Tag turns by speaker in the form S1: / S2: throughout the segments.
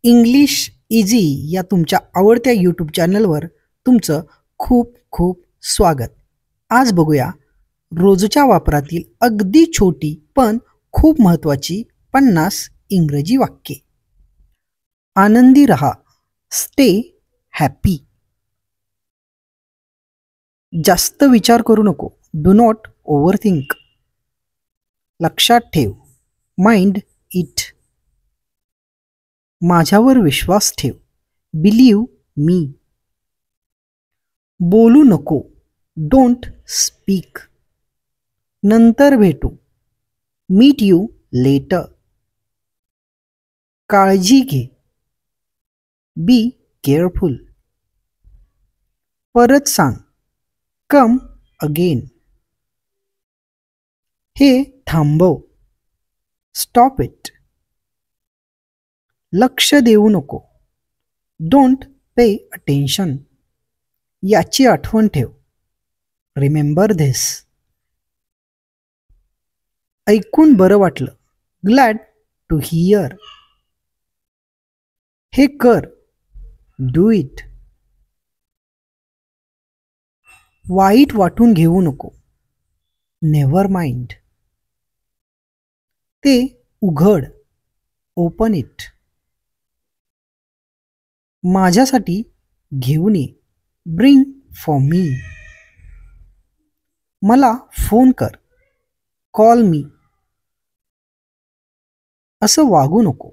S1: English easy या तुमच्या आवडत्या यूट्यूब चॅनलवर तुमचं खूप खूप स्वागत. आज बघूया रोजच्या वापरातील अगदी छोटी पण खूप महत्त्वाची 50 इंग्रजी वाक्ये. आनंदी रहा, स्टे हॅपी. जास्त विचार करू नको, डू नॉट ओव्हरथिंक. लक्षात ठेव, माइंड इट. माझ्यावर विश्वास ठेव, बिलीव्ह मी. बोलू नको, डोंट स्पीक. नंतर भेटू, मीट यू लेटर. काळजी घे, बी केअरफुल. परत सांग, कम अगेन. हे थांबव, स्टॉप इट. लक्ष देऊ नको, डोंट पे अटेन्शन. याची आठवण ठेव, रिमेंबर धिस. ऐकून बरं वाटलं, ग्लॅड टू हिअर. हे कर, डू इट. वाईट वाटून घेऊ नको, नेव्हर माइंड. ते उघड, ओपन इट. माझ्यासाठी घेऊन ये, ब्रिंग फॉर मी. मला फोन कर, कॉल मी. असं वागू नको,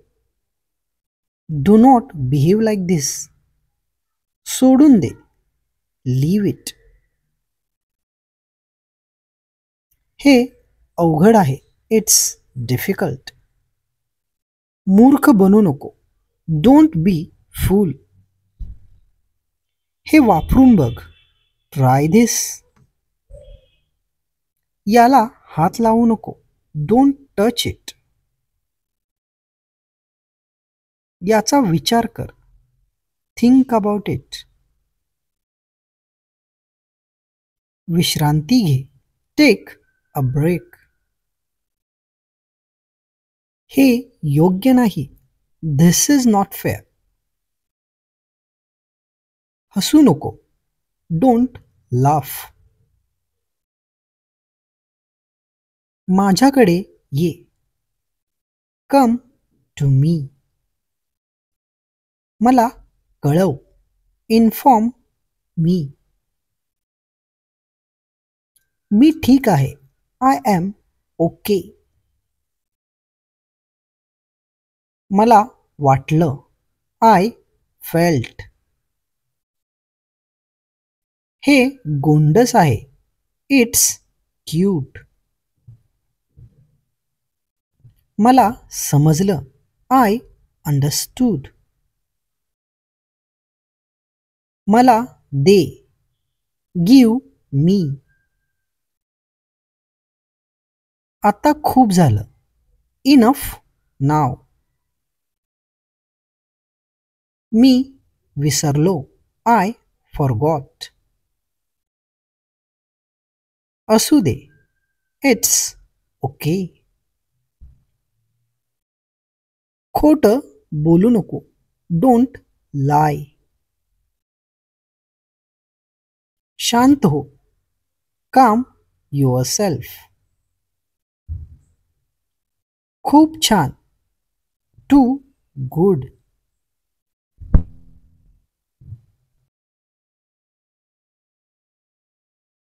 S1: do not behave like this. सोडून दे, लीव इट. हे अवघड आहे, इट्स डिफिकल्ट. मूर्ख बनू नको, डोंट बी फूल. हे वापरून बघ, ट्राय धिस. याला हात लावू नको, डोंट टच इट. याचा विचार कर, थिंक अबाउट इट. विश्रांती घे, टेक अ ब्रेक. हे योग्य नाही, धिस इज नॉट फेअर. हसू नको, डोंट लाफ. माझ्याकडे ये, कम टू मी. मला कळव, इन्फॉर्म मी. मी ठीक आहे, आय एम ओके. मला वाटलं, आय फेल्ट. हे गोंडस आहे, इट्स क्यूट. मला समजलं, आय अंडरस्टूड. मला दे, गिव मी. आता खूप झालं, इनफ नाव. मी विसरलो, आय फॉरगॉट. असू दे, इट्स ओके. खोटं बोलू नको, डोंट लाय. शांत हो, काम युअरसेल्फ. खूप छान, टू गुड.